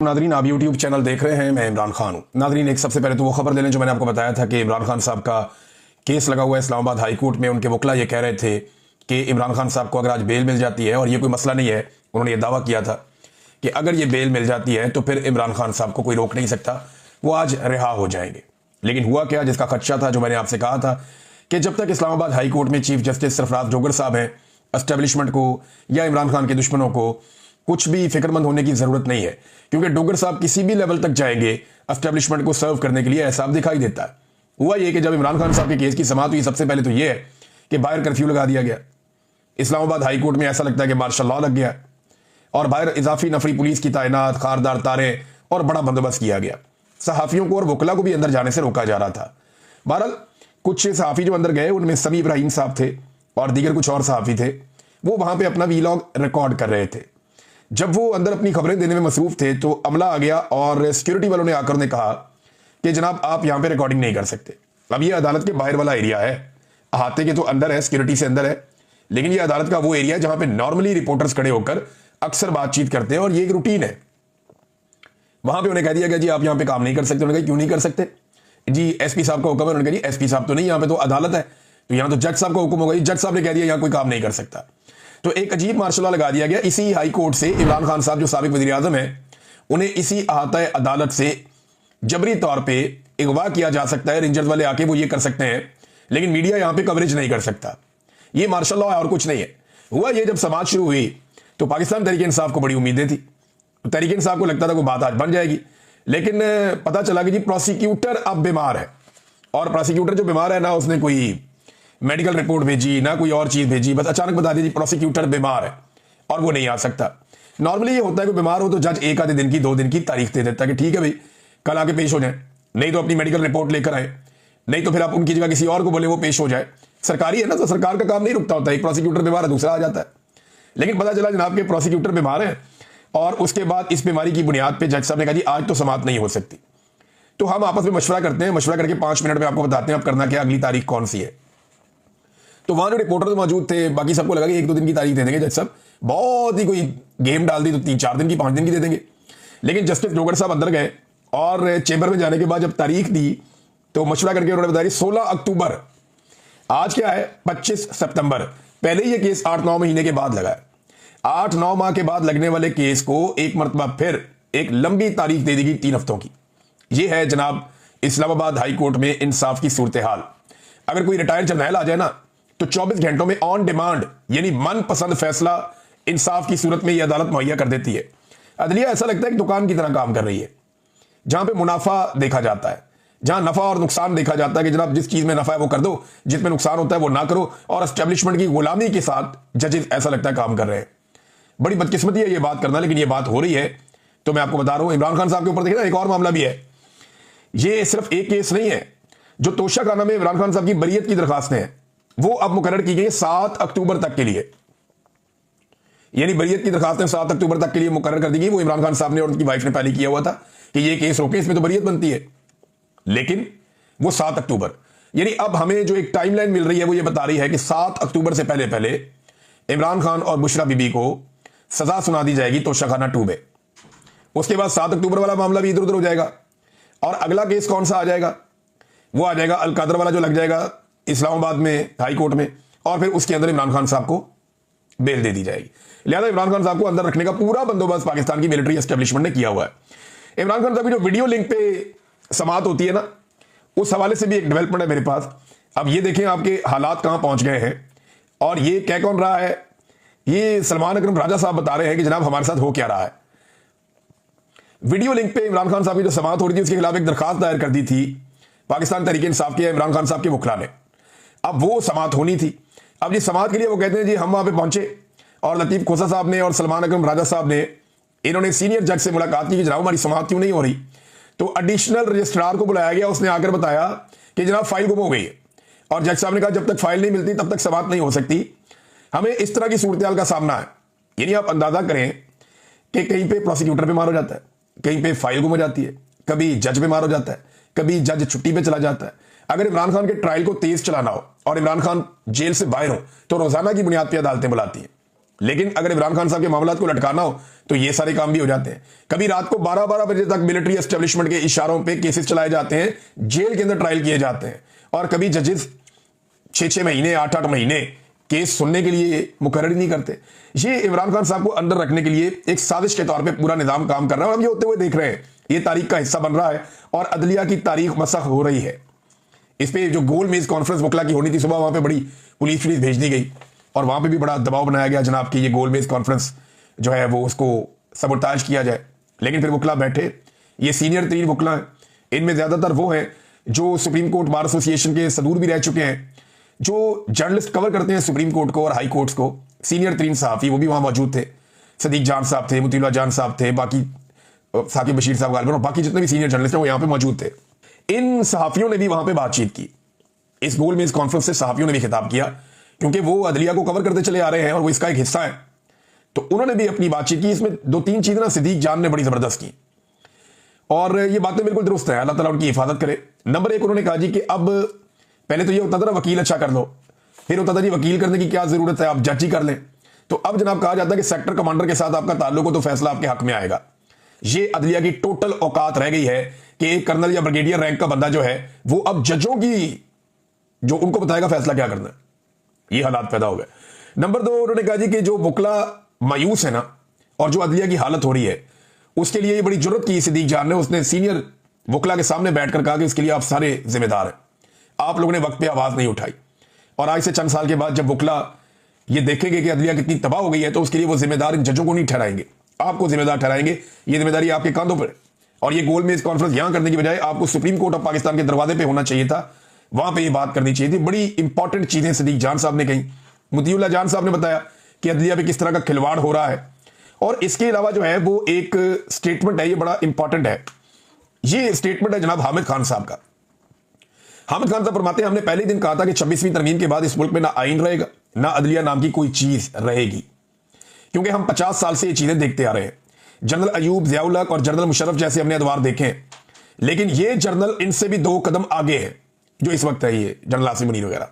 Nadreen, आप YouTube channel देख रहे हैं। मैं इमरान खान हूं। नादरीन, एक सबसे पहले तो वो खबर ले लें जो मैंने आपको बताया था कि इमरान खान साहब का केस लगा हुआ है इस्लामाबाद हाई कोर्ट में। उनके वकला ये कह रहे थे कि इमरान खान साहब को अगर आज बेल मिल जाती है, और ये कोई मसला नहीं है, उन्होंने ये दावा किया था कि अगर ये बेल मिल जाती है तो फिर इमरान खान साहब को कोई रोक नहीं सकता, वो आज रिहा हो जाएंगे। लेकिन हुआ क्या, जिसका खदशा था, जो मैंने आपसे कहा था कि जब तक इस्लामाबाद हाई कोर्ट में चीफ जस्टिस सरफराज जोगर साहब हैं, एस्टेब्लिशमेंट को या इमरान खान के दुश्मनों को कुछ भी फिक्रमंद होने की जरूरत नहीं है, क्योंकि डोगर साहब किसी भी लेवल तक जाएंगे एस्टेब्लिशमेंट को सर्व करने के लिए, ऐसा दिखाई देता है। हुआ ये कि जब इमरान खान साहब के केस की समाअत हुई, सबसे पहले तो यह है कि बाहर कर्फ्यू लगा दिया गया। इस्लामाबाद हाई कोर्ट में ऐसा लगता है कि मार्शल लॉ लग गया और बाहर इजाफी नफरी पुलिस की तैनात, खारदार तारे और बड़ा बंदोबस्त किया गया। सहाफियों को और वकला को भी अंदर जाने से रोका जा रहा था। बहरहाल कुछ सहाफी जो अंदर गए, उनमें समी इब्राहिम साहब थे और दीगर कुछ और सहाफी थे। वो वहां पे अपना वीलॉग रिकॉर्ड कर रहे थे। जब वो अंदर अपनी खबरें देने में मसरूफ थे तो अमला आ गया और सिक्योरिटी वालों ने आकर ने कहा कि जनाब, आप यहां पे रिकॉर्डिंग नहीं कर सकते। अब ये अदालत के बाहर वाला एरिया है, अहाते के तो अंदर है, सिक्योरिटी से अंदर है, लेकिन ये अदालत का वो एरिया है जहां पे नॉर्मली रिपोर्टर्स खड़े होकर अक्सर बातचीत करते हैं और ये एक रूटीन है। वहां पे उन्हें कह दिया गया, जी आप यहां पे काम नहीं कर सकते। उन्होंने कहा, क्यों नहीं कर सकते जी? एसपी साहब का हुक्म है। उन्होंने कहा, जी एसपी साहब तो नहीं, यहां पे तो अदालत है, तो यहां तो जज साहब का हुक्म होगा। जज साहब ने कह दिया यहां कोई काम नहीं कर सकता। तो एक अजीब मार्शल लॉ लगा दिया गया। इसी हाई कोर्ट से इमरान खान साहब जो साबिक वजीर आजम है, उन्हें इसी अहाता अदालत से जबरी तौर पे अगवा किया जा सकता है। रेंजर्स वाले आके वो ये कर सकते हैं, लेकिन मीडिया यहां पे कवरेज नहीं कर सकता। ये मार्शल लॉ है और कुछ नहीं है। हुआ ये, जब समाज शुरू हुई तो पाकिस्तान तहरीक इंसाफ को बड़ी उम्मीदें थी। तहरीक इंसाफ को लगता था वो बात आज बन जाएगी, लेकिन पता चला कि जी प्रोसिक्यूटर अब बीमार है। और प्रोसिक्यूटर जो बीमार है ना, उसने कोई मेडिकल रिपोर्ट भेजी ना कोई और चीज भेजी, बस अचानक बता दीजिए प्रोसिक्यूटर बीमार है और वो नहीं आ सकता। नॉर्मली ये होता है कि बीमार हो तो जज एक आधे दिन की, 2 दिन की तारीख दे देता है कि ठीक है भाई कल आके पेश हो जाए, नहीं तो अपनी मेडिकल रिपोर्ट लेकर आए, नहीं तो फिर आप उनकी जगह किसी और को बोले वो पेश हो जाए। सरकारी है ना, तो सरकार का काम नहीं रुकता होता है। एक प्रोसिक्यूटर बीमार है, दूसरा आ जाता है। लेकिन पता चला जनाब के प्रोसिक्यूटर बीमार है और उसके बाद इस बीमारी की बुनियाद पर जज साहब ने कहा, जी आज तो समाअत नहीं हो सकती। तो हम आपस में मशवरा करते हैं, मशवरा करके 5 मिनट में आपको बताते हैं आप करना क्या, अगली तारीख कौन सी है। तो वहां जो रिपोर्टर मौजूद थे, बाकी सबको लगा कि 1-2 दिन की तारीख दे देंगे जज साहब, बहुत ही कोई गेम डाल दी तो 3-4 दिन की, 5 दिन की दे देंगे। लेकिन जस्टिस जोगर साहब अंदर गए और चेंबर में जाने के बाद जब तारीख दी तो मशवरा करके उन्होंने बताया 16 अक्टूबर। आज क्या है, 25 सितंबर। पहले ही ये केस 8-9 महीने के बाद लगा है। 8-9 माह के बाद लगने वाले केस को एक मरतबा फिर एक लंबी तारीख दे देगी 3 हफ्तों की। यह है जनाब इस्लामाबाद हाई कोर्ट में इंसाफ की सूरत हाल। अगर कोई रिटायर्ड जर्नैल आ जाए ना, तो 24 घंटों में ऑन डिमांड यानी मनपसंद फैसला इंसाफ की सूरत में यह अदालत मुहैया कर देती है। अदलिया ऐसा लगता है कि दुकान की तरह काम कर रही है, जहां पे मुनाफा देखा जाता है, जहां नफा और नुकसान देखा जाता है कि जनाब जिस चीज में नफा है वो कर दो, जिसमें नुकसान होता है वो ना करो। और एस्टेब्लिशमेंट की गुलामी के साथ जजेस ऐसा लगता है काम कर रहे हैं। बड़ी बदकिस्मती है ये बात करना, लेकिन ये बात हो रही है। तो मैं आपको बता रहा हूं, इमरान खान साहब के ऊपर देखिए ना, एक और मामला भी है। ये सिर्फ एक केस नहीं है। जो तोशा खाना में इमरान खान साहब की बरियत की दरखास्तें हैं, वो अब मुकर्रर की गई 7 अक्टूबर तक के लिए। यानी बरियत की दरखास्तें 7 अक्टूबर तक के लिए मुकर्रर कर दी गई। वो इमरान खान साहब ने और उनकी वाइफ ने पहले किया हुआ था कि ये केस रोके, इसमें तो बरियत बनती है, लेकिन वो 7 अक्टूबर। यानी अब हमें जो एक टाइमलाइन मिल रही है वो ये बता रही है कि 7 अक्टूबर से पहले पहले इमरान खान और बुशरा बीबी को सजा सुना दी जाएगी तोशाखाना 2 में। उसके बाद 7 अक्टूबर वाला मामला भी इधर उधर हो जाएगा और अगला केस कौन सा आ जाएगा, वो आ जाएगा अल कादर वाला, जो लग जाएगा इस्लामाबाद में हाई कोर्ट में, और फिर उसके अंदर इमरान खान साहब को बेल दे दी जाएगी। लिहाजा इमरान खान साहब को अंदर रखने का पूरा बंदोबस्त पाकिस्तान की मिलिट्री एस्टेब्लिशमेंट ने किया हुआ है। इमरान खान साहब की जो वीडियो लिंक पे समाअत होती है ना, उस हवाले से भी एक डेवलपमेंट है मेरे पास। अब ये देखें आपके हालात कहां पहुंच गए हैं। और ये कह कौन रहा है, ये सलमान अकरम राजा साहब बता रहे हैं कि जनाब हमारे साथ हो क्या रहा है। वीडियो लिंक पे इमरान खान साहब की जो समाअत हो रही थी, उसके खिलाफ एक दरखास्त दायर कर दी थी पाकिस्तान तहरीक इंसाफ की इमरान खान साहब के वकला ने। अब वो समाअत होनी थी। अब जिस समाअत के लिए वो कहते हैं जी हम वहां पे पहुंचे और लतीफ खोसा साहब ने और सलमान अकरम राजा साहब ने, इन्होंने सीनियर जज से मुलाकात की कि जनाब हमारी समाअत क्यों नहीं हो रही। तो एडिशनल रजिस्ट्रार को बुलाया गया, उसने आकर बताया कि जनाब फाइल गुम हो गई है। और जज साहब ने कहा जब तक फाइल नहीं मिलती तब तक समाअत नहीं हो सकती। हमें इस तरह की सूरत हाल का सामना है। यानी आप अंदाजा करें कि कहीं पे प्रोसिक्यूटर बीमार हो जाता है, कहीं पे फाइल गुम हो जाती है, कभी जज बीमार हो जाता है, कभी जज छुट्टी पे चला जाता है। अगर इमरान खान के ट्रायल को तेज चलाना हो और इमरान खान जेल से बाहर हो तो रोजाना की बुनियाद पर अदालतें बुलाती हैं। लेकिन अगर इमरान खान साहब के मामला को लटकाना हो तो ये सारे काम भी हो जाते हैं। कभी रात को 12-12 बजे तक मिलिट्री एस्टेब्लिशमेंट के इशारों पे केसेस चलाए जाते हैं, जेल के अंदर ट्रायल किए जाते हैं, और कभी जजेस 6-6 महीने 8-8 महीने केस सुनने के लिए मुकर्रर नहीं करते। ये इमरान खान साहब को अंदर रखने के लिए एक साजिश के तौर पे पूरा निजाम काम कर रहा है, और हम ये होते हुए देख रहे हैं। ये तारीख का हिस्सा बन रहा है और अदलिया की तारीख मसख हो रही है। इस पे जो गोल मेज कॉन्फ्रेंस वकला की होनी थी, सुबह वहां पे बड़ी पुलिस भेज दी गई और वहां पे भी बड़ा दबाव बनाया गया जनाब कि ये गोल मेज कॉन्फ्रेंस जो है वो उसको सबोटाज किया जाए। लेकिन फिर वकला बैठे, ये सीनियर 3 वकला हैं, इनमें ज्यादातर वो हैं जो सुप्रीम कोर्ट बार एसोसिएशन के सदूर भी रह चुके हैं, जो जर्नलिस्ट कवर करते हैं सुप्रीम कोर्ट को और हाई कोर्ट्स को। सीनियर 3 सहाफ़ी वो भी वहां मौजूद थे, सदीक जान साहब थे, मुतीउल्लाह जान साहब थे, बाकी साकिब बशीर साहब गालिबन और बाकी जितने भी सीनियर जर्नलिस्ट हैं वो यहां पे मौजूद थे। इन सहाफ़ियों ने भी वहां पे बातचीत की। इस गोल मेज कॉन्फ्रेंस से सहाफ़ियों ने भी खिताब किया, क्योंकि वो अदलिया को कवर करते चले आ रहे हैं और वो इसका एक हिस्सा है, तो उन्होंने भी अपनी बातचीत की। इसमें 2-3 चीजें ना सदीक जान ने बड़ी जबरदस्त की और ये बातें बिल्कुल दुरुस्त है, अल्लाह ताला उनकी हिफाजत करे। नंबर 1 उन्होंने कहा जी कि अब पहले तो ये होता था ना वकील अच्छा कर लो, फिर होता था जी वकील करने की क्या जरूरत है, आप जज ही कर लें। तो अब जनाब कहा जाता है कि सेक्टर कमांडर के साथ आपका ताल्लुक हो तो फैसला आपके हक में आएगा। ये अदलिया की टोटल औकात रह गई है कि एक कर्नल या ब्रिगेडियर रैंक का बंदा जो है वो अब जजों की जो उनको बताएगा फैसला क्या करना है। ये हालात पैदा हो गए। नंबर 2 उन्होंने कहा जी कि जो वकला मायूस है ना और जो अदलिया की हालत हो रही है उसके लिए ये बड़ी जरूरत की सिद्दीक जान ने, उसने सीनियर वकला के सामने बैठकर कहा कि इसके लिए आप सारे जिम्मेदार हैं, आप लोगों ने वक्त पे आवाज नहीं उठाई, और आज से चंद साल के बाद जब वकला ये देखेंगे कि अदलिया कितनी तबाह हो गई है तो उसके लिए वो जिम्मेदार इन जजों को नहीं ठहराएंगे, आपको जिम्मेदार ठहराएंगे। ये जिम्मेदारी आपके कंधों पर है। और ये गोल मेज कॉन्फ्रेंस यहां करने की बजाय आपको सुप्रीम कोर्ट ऑफ पाकिस्तान के दरवाजे पे होना चाहिए था, वहां पे ये बात करनी चाहिए थी। बड़ी इंपॉर्टेंट चीजें सिद्दीक जान साहब ने कही। मुतीउल्लाह जान साहब ने बताया कि अदलिया पे किस तरह का खिलवाड़ हो रहा है, और इसके अलावा जो है वो एक स्टेटमेंट है, ये बड़ा इंपॉर्टेंट है। ये स्टेटमेंट है जनाब हामिद खान साहब का। हामिद खान साहब फरमाते हैं हमने पहले दिन कहा था कि 26वीं तरमीम के बाद इस मुल्क में ना आइन रहेगा ना अदलिया नाम की कोई चीज रहेगी, क्योंकि हम 50 साल से ये चीजें देखते आ रहे हैं। जनरल अयूब, ज़ियाउल हक और जनरल मुशर्रफ जैसे हमने अदवार देखे हैं, लेकिन ये जनरल इनसे भी 2 कदम आगे है जो इस वक्त है, ये जनरल आसिम मुनीर वगैरह।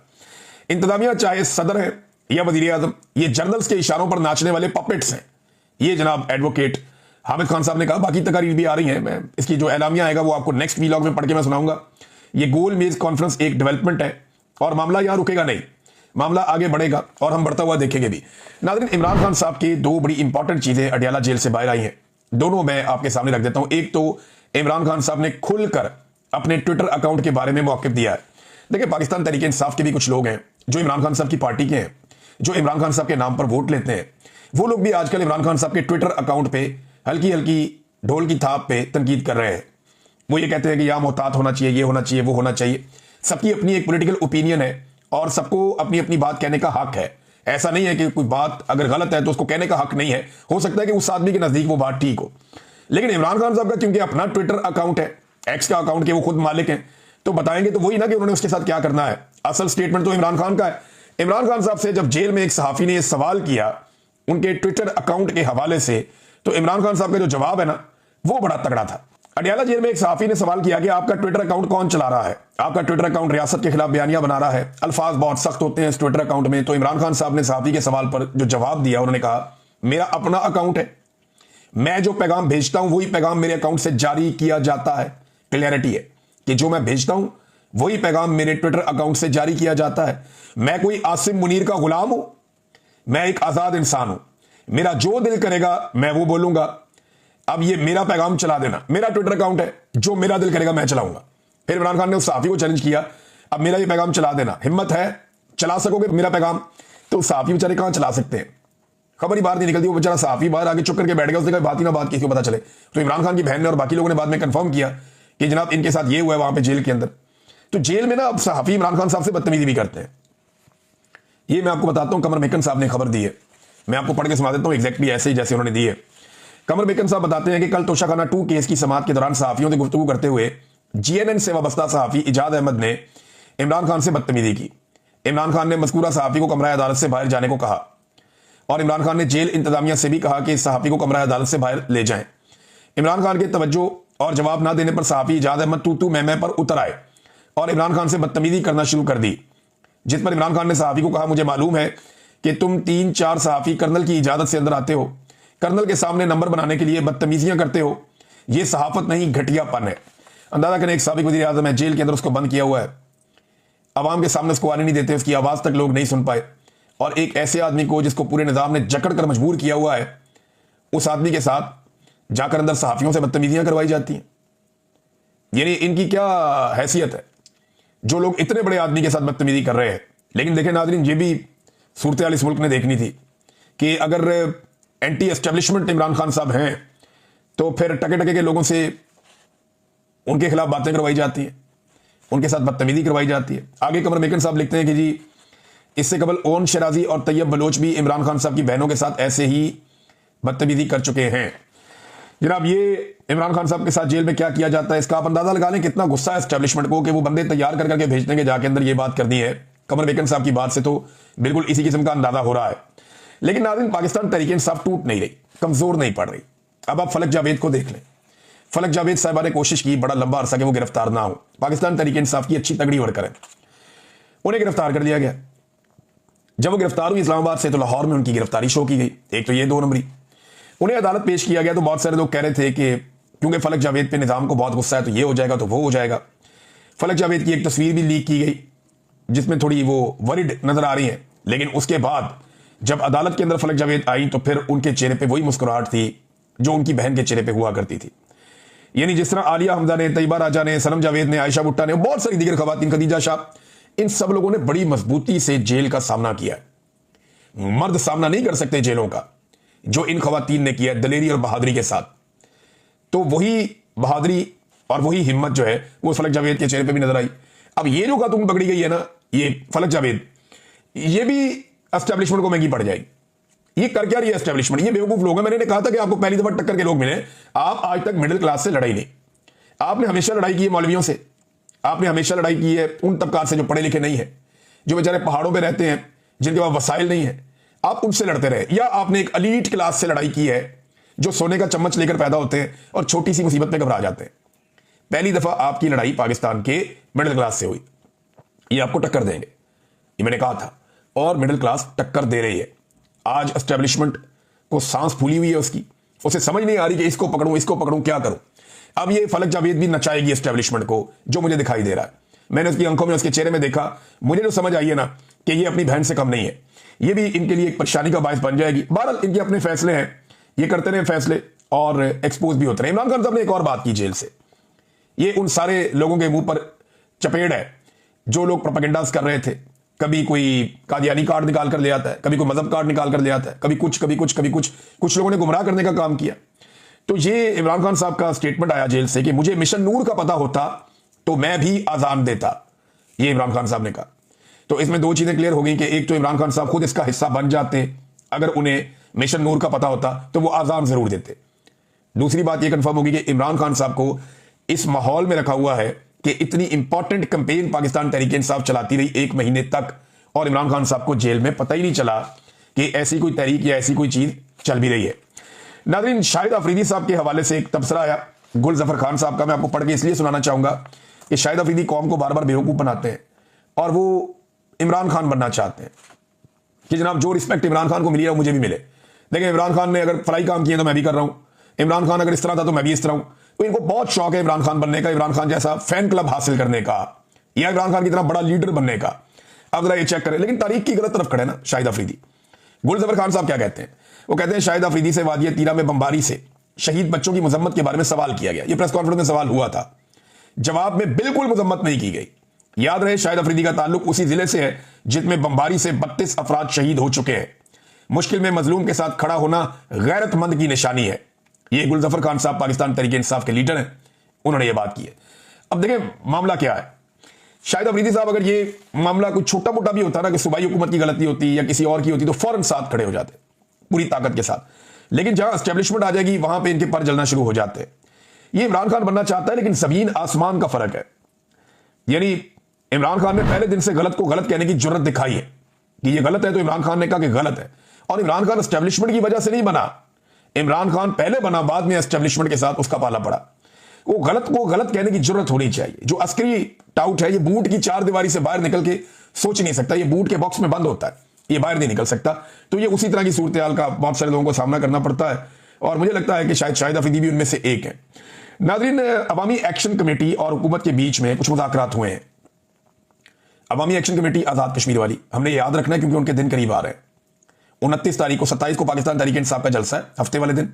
इंतजामिया चाहे सदर है या वजीर आजम, ये जनरल्स के इशारों पर नाचने वाले पपेट्स हैं। ये जनाब एडवोकेट हामिद खान साहब ने कहा। बाकी तकारीर भी आ रही हैं, मैं इसकी जो एलामिया आएगा वो आपको नेक्स्ट वीलॉग में पढ़ के मैं सुनाऊंगा। ये गोल मेज कॉन्फ्रेंस एक डेवलपमेंट है और मामला यहां रुकेगा नहीं, मामला आगे बढ़ेगा और हम बढ़ता हुआ देखेंगे भी। नाज़रीन, इमरान खान साहब की 2 बड़ी इंपॉर्टेंट चीजें अडयाला जेल से बाहर आई हैं, दोनों मैं आपके सामने रख देता हूं। एक तो इमरान खान साहब ने खुलकर अपने ट्विटर अकाउंट के बारे में मौक़िफ़ दिया है। देखिए, पाकिस्तान तहरीक इंसाफ के भी कुछ लोग हैं जो इमरान खान साहब की पार्टी के हैं, जो इमरान खान साहब के नाम पर वोट लेते हैं। वो लोग भी आजकल इमरान खान साहब के ट्विटर अकाउंट पे हल्की हल्की ढोल की थाप पे तनकीद कर रहे हैं। वो ये कहते हैं कि यहाँ मोहतात होना चाहिए, ये होना चाहिए, वो होना चाहिए। सबकी अपनी एक पॉलिटिकल ओपिनियन है और सबको अपनी अपनी बात कहने का हक है। ऐसा नहीं है कि कोई बात अगर गलत है तो उसको कहने का हक नहीं है, हो सकता है कि उस आदमी के नजदीक वो बात ठीक हो। लेकिन इमरान खान साहब का क्योंकि अपना ट्विटर अकाउंट है, एक्स का अकाउंट के वो खुद मालिक हैं, तो बताएंगे तो वही ना कि उन्होंने उसके साथ क्या करना है। असल स्टेटमेंट तो इमरान खान का है। इमरान खान साहब से जब जेल में एक सहाफी ने यह सवाल किया उनके ट्विटर अकाउंट के हवाले से, तो इमरान खान साहब का जो जवाब है ना वो बड़ा तगड़ा था। अडयाला जेल में एक सहाफी ने सवाल किया कि आपका ट्विटर अकाउंट कौन चला रहा है, आपका ट्विटर अकाउंट रियासत के खिलाफ बयानियां बना रहा है, अल्फाज बहुत सख्त होते हैं इस ट्विटर अकाउंट में। तो इमरान खान साहब ने सहाफी के सवाल पर जो जवाब दिया, उन्होंने कहा मेरा अपना अकाउंट है, मैं जो पैगाम भेजता हूं वही पैगाम मेरे अकाउंट से जारी किया जाता है। क्लियरिटी है कि जो मैं भेजता हूं वही पैगाम मेरे ट्विटर अकाउंट से जारी किया जाता है। मैं कोई आसिम मुनीर का गुलाम हूं, मैं एक आजाद इंसान हूं, मेरा जो दिल करेगा मैं वो बोलूंगा। अब ये मेरा पैगाम चला देना, मेरा ट्विटर अकाउंट है, जो मेरा दिल करेगा मैं चलाऊंगा। फिर इमरान खान ने उस सहाफी को चैलेंज किया, अब मेरा ये पैगाम चला देना, हिम्मत है, चला सकोगे मेरा पैगाम? तो सहाफी बेचारे कहां चला सकते हैं, खबर ही बाहर नहीं निकलती। वो बेचारा सहाफी बाहर आगे चुप करके बैठ गया, उसने कहा बात ही ना बात किसी को पता चले। तो इमरान खान की बहन ने और बाकी लोगों ने बाद में कंफर्म किया कि जनाब इनके साथ ये हुआ है वहां पे जेल के अंदर। तो जेल में ना अब सहाफी इमरान खान साहब से बदतमीजी भी करते हैं। ये मैं आपको बताता हूं, कमर मेकन साहब ने खबर दी है, मैं आपको पढ़ के सुना देता हूं एग्जैक्टली ऐसे ही जैसे उन्होंने दी है। कमर मेकन साहब बताते हैं कि कल तोशाखाना 2 केस की समाअत के दौरान सहाफियों से गुफ्तगू करते हुए जीएनएन से वाबस्ता सहाफी इजाद अहमद ने इमरान खान से बदतमीजी की। इमरान खान ने मज़कूरा सहाफी को कमरा अदालत से बाहर जाने को कहा और इमरान खान ने जेल इंतजामिया से भी कहा कि इस सहाफी को कमरा अदालत से बाहर ले जाएं। इमरान खान के तवज्जो और जवाब ना देने पर सहाफी इजाद अहमद तू मैं पर उतर आए और इमरान खान से बदतमीजी करना शुरू कर दी, जिस पर इमरान खान ने सहाफी को कहा मुझे मालूम है कि तुम 3-4 सहाफी कर्नल की इजाजत से अंदर आते हो, कर्नल के सामने नंबर बनाने के लिए बदतमीजियां करते हो, यह सहाफत नहीं घटियापन है। अंदाजा करें, एक साबिक वज़ीर आज़म है, जेल के अंदर उसको बंद किया हुआ है, आवाम के सामने उसको आने नहीं देते, उसकी आवाज तक लोग नहीं सुन पाए, और एक ऐसे आदमी को जिसको पूरे निजाम ने जकड़ कर मजबूर किया हुआ है, उस आदमी के साथ जाकर अंदर सहाफियों से बदतमीजियां करवाई जाती हैं। यानी इनकी क्या हैसियत है जो लोग इतने बड़े आदमी के साथ बदतमीजी कर रहे हैं। लेकिन देखें नाज़रीन, ये भी सूरत हाल इस मुल्क ने देखनी थी कि अगर एंटी एस्टेब्लिशमेंट इमरान खान साहब हैं तो फिर टके टके के लोगों से उनके खिलाफ बातें करवाई जाती हैं, उनके साथ बदतमीजी करवाई जाती है। आगे कमर मेकन साहब लिखते हैं कि जी इससे कबल ओन शराजी और तैयब बलोच भी इमरान खान साहब की बहनों के साथ ऐसे ही बदतमीजी कर चुके हैं। जनाब, ये इमरान खान साहब के साथ जेल में क्या किया जाता है, इसका आप अंदाजा लगा लें कितना गुस्सा है एस्टेब्लिशमेंट को कि वो बंदे तैयार कर करके भेज देंगे जाके अंदर। ये बात कर दी है कमर मेकन साहब की बात से तो बिल्कुल इसी किस्म का अंदाजा हो रहा है। लेकिन नाज़रीन, पाकिस्तान तहरीक इंसाफ टूट नहीं रही, कमजोर नहीं पड़ रही। अब आप फलक जावेद को देख लें। फलक जावेद साहबा ने कोशिश की बड़ा लंबा अरसा कि वो गिरफ्तार ना हो। पाकिस्तान तहरीक इंसाफ की अच्छी तगड़ी वर्कर है, उन्हें गिरफ्तार कर लिया गया। जब वो गिरफ्तार हुई इस्लामाबाद से तो लाहौर में उनकी गिरफ्तारी शो की गई। एक तो ये 2 नंबरी, उन्हें अदालत पेश किया गया तो बहुत सारे लोग कह रहे थे कि क्योंकि फलक जावेद पे निजाम को बहुत गुस्सा है तो ये हो जाएगा तो वो हो जाएगा। फलक जावेद की एक तस्वीर भी लीक की गई जिसमें थोड़ी वो वरिड नजर आ रही है, लेकिन उसके बाद जब अदालत के अंदर फलक जावेद आई तो फिर उनके चेहरे पे वही मुस्कुराहट थी जो उनकी बहन के चेहरे पे हुआ करती थी। यानी जिस तरह आलिया हमदा ने, तैयबा राजा ने, सनम जावेद ने, आयशा भुट्टा ने, बहुत सारी दीगर खवातीन, खदीजा शाह, इन सब लोगों ने बड़ी मजबूती से जेल का सामना किया। मर्द सामना नहीं कर सकते जेलों का जो इन खवातीन ने किया दलेरी और बहादुरी के साथ। तो वही बहादुरी और वही हिम्मत जो है वो फलक जावेद के चेहरे पे भी नजर आई। अब ये जो खातून पकड़ी गई है ना, ये फलक जावेद, ये भी एस्टेब्लिशमेंट को महंगी पड़ जाएगी। ये कर क्या रही है एस्टेब्लिशमेंट? ये बेवकूफ लोग हैं। मैंने कहा था कि आपको पहली दफा टक्कर के लोग मिले। आप आज तक मिडिल क्लास से लड़ाई नहीं, आपने हमेशा लड़ाई की है मौलवियों से, आपने हमेशा लड़ाई की है उन तबकात से जो पढ़े लिखे नहीं है, जो बेचारे पहाड़ों पर रहते हैं, जिनके पास वसाइल नहीं है, आप उनसे लड़ते रहे। या आपने एक अलीट क्लास से लड़ाई की है जो सोने का चम्मच लेकर पैदा होते हैं और छोटी सी मुसीबत में घबरा जाते हैं। पहली दफा आपकी लड़ाई पाकिस्तान के मिडिल क्लास से हुई। ये आपको टक्कर देंगे, ये मैंने कहा था, और मिडिल क्लास टक्कर दे रही है। आज एस्टेब्लिशमेंट को सांस फूली हुई है उसकी, उसे समझ नहीं आ रही कि इसको पकड़ूं क्या करूं। अब ये फलक जावेद भी नचाएगी एस्टेब्लिशमेंट को, जो मुझे दिखाई दे रहा है। मैंने उसकी आंखों में, उसके चेहरे में देखा, मुझे जो समझ आई है ना कि ये अपनी बहन से कम नहीं है। ये भी इनके लिए एक परेशानी का बायस बन जाएगी। बहरहाल इनके अपने फैसले हैं, ये करते रहे फैसले और एक्सपोज भी होते रहे। इमरान खान साहब ने एक और बात की जेल से, ये उन सारे लोगों के मुंह पर चपेट है जो लोग प्रोपेगेंडास कर रहे थे। कभी कोई कादियानी कार्ड निकाल कर ले आता है, कभी कोई मजहब कार्ड निकाल कर ले आता है, कभी कुछ लोगों ने गुमराह करने का काम किया। तो ये इमरान खान साहब का स्टेटमेंट आया जेल से कि मुझे मिशन नूर का पता होता तो मैं भी आजान देता, ये इमरान खान साहब ने कहा। तो इसमें 2 चीजें क्लियर हो गई कि एक तो इमरान खान साहब खुद इसका हिस्सा बन जाते, अगर उन्हें मिशन नूर का पता होता तो वो आजान जरूर देते। दूसरी बात यह कंफर्म होगी कि इमरान खान साहब को इस माहौल में रखा हुआ है कि इतनी इंपॉर्टेंट कैंपेन पाकिस्तान तहरीक इंसाफ चलाती रही 1 महीने तक, और इमरान खान साहब को जेल में पता ही नहीं चला कि ऐसी कोई तहरीक या ऐसी कोई चीज चल भी रही है। नाज़रीन, शाहिद अफरीदी साहब के हवाले से एक तबसरा आया गुल जफर खान साहब का, मैं आपको पढ़ के इसलिए सुनाना चाहूंगा कि शाहिद अफरीदी कौम को बार बार बेवकूफ बनाते हैं और वो इमरान खान बनना चाहते हैं कि जनाब जो रिस्पेक्ट इमरान खान को मिली है वो मुझे भी मिले। देखिए, इमरान खान ने अगर फलाई काम किए तो मैं भी कर रहा हूं, इमरान खान अगर इस तरह था तो मैं भी इस तरह हूं। तो इनको बहुत शौक है इमरान खान बनने का, इमरान खान जैसा फैन क्लब हासिल करने का, या इमरान खान की तरह बड़ा लीडर बनने का। अब जरा ये चेक करें, लेकिन तारीख की गलत तरफ खड़े ना शाहिद अफरीदी। गुल जफर खान साहब क्या कहते हैं? वो कहते हैं शाहिद अफरीदी से वादिया तीरा में बमबारी से शहीद बच्चों की मजम्मत के बारे में सवाल किया गया। ये प्रेस कॉन्फ्रेंस में सवाल हुआ था, जवाब में बिल्कुल मजम्मत नहीं की गई। याद रहे, शाहिद अफरीदी का ताल्लुक उसी जिले से है जिसमें बमबारी से 32 अफराद शहीद हो चुके हैं। मुश्किल में मजलूम के साथ खड़ा होना गैरतमंद की निशानी है। ये गुलजफर खान साहब पाकिस्तान तहरीक इंसाफ के लीडर हैं, उन्होंने ये बात की है। अब देखें मामला क्या है। शाहिद अफरीदी साहब अगर ये मामला कोई छोटा मोटा भी होता ना कि सूबाई हुकूमत की गलती होती या किसी और की होती तो फौरन साथ खड़े हो जाते पूरी ताकत के साथ। लेकिन जहां एस्टेब्लिशमेंट आ जाएगी वहां पे इनके पर जलना शुरू हो जाते हैं। ये इमरान खान बनना चाहता है, लेकिन जमीन आसमान का फर्क है। यानी इमरान खान ने पहले दिन से गलत को गलत कहने की जुर्रत दिखाई है कि ये गलत है, तो इमरान खान ने कहा कि गलत है। और इमरान खान एस्टेब्लिशमेंट की वजह से नहीं बना, इमरान खान पहले बना, बाद में एस्टेब्लिशमेंट के साथ उसका पाला पड़ा। वो गलत को गलत कहने की जरूरत होनी चाहिए। जो अस्करी टाउट है, ये बूट की 4 दीवारी से बाहर निकल के सोच नहीं सकता, ये बूट के बॉक्स में बंद होता है। ये बाहर नहीं निकल सकता। तो ये उसी तरह की सूरत हाल का बहुत सारे लोगों को सामना करना पड़ता है और मुझे लगता है कि शाहिद अफरीदी भी उनमें से एक है। नाज़रीन, अवामी एक्शन कमेटी और हुकूमत के बीच में कुछ मुज़ाकरात हुए हैं। अवामी एक्शन कमेटी आज़ाद कश्मीर वाली, हमने याद रखना है क्योंकि उनके दिन करीब आ रहे हैं। 29 तारीख को 27 को पाकिस्तान तहरीक इंसाफ का जलसा है हफ्ते वाले दिन,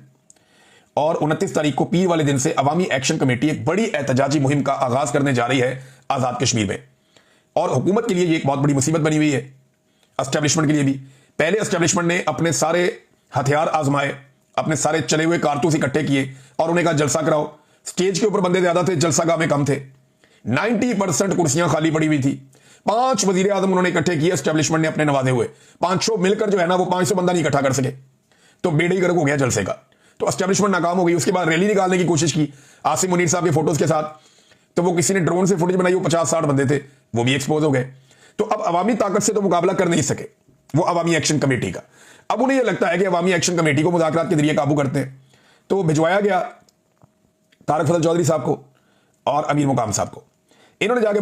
और 29 तारीख को पीर वाले दिन से अवामी एक्शन कमेटी एक बड़ी एहतजाजी मुहिम का आगाज करने जा रही है आज़ाद कश्मीर में। और हुकूमत के लिए ये एक बहुत बड़ी मुसीबत बनी हुई है, एस्टेब्लिशमेंट के लिए भी। पहले एस्टेब्लिशमेंट ने अपने सारे हथियार आजमाए, अपने सारे चले हुए कारतूस इकट्ठे किए और उन्हें कहा जलसा कराओ। स्टेज के ऊपर बंदे ज्यादा थे, जलसागाह में कम थे। 90% कुर्सियां खाली पड़ी हुई थी। 5 वजीर आजम उन्होंने इकट्ठे किए, एस्टेब्लिशमेंट ने अपने नवाजे हुए। 500 मिलकर जो है ना वो 500 बंदा नहीं इकट्ठा कर सके, तो बेड़े ही गर्क हो गया जलसे का। तो एस्टेब्लिशमेंट नाकाम हो गई। उसके बाद रैली निकालने की कोशिश की आसिम मुनीर साहब के फोटोज के साथ, तो वो किसी ने ड्रोन से फुटेज बनाई, वो 50-60 बंदे थे, वो भी एक्सपोज हो गए। तो अब अवामी ताकत से तो मुकाबला कर नहीं सके वो अवामी एक्शन कमेटी का। अब उन्हें यह लगता है कि अवामी एक्शन कमेटी को मुज़ाकरात के जरिए काबू करते हैं, तो भिजवाया गया तारक फजल चौधरी साहब को और अमीर मुकाम साहब को। इन्होंने जाके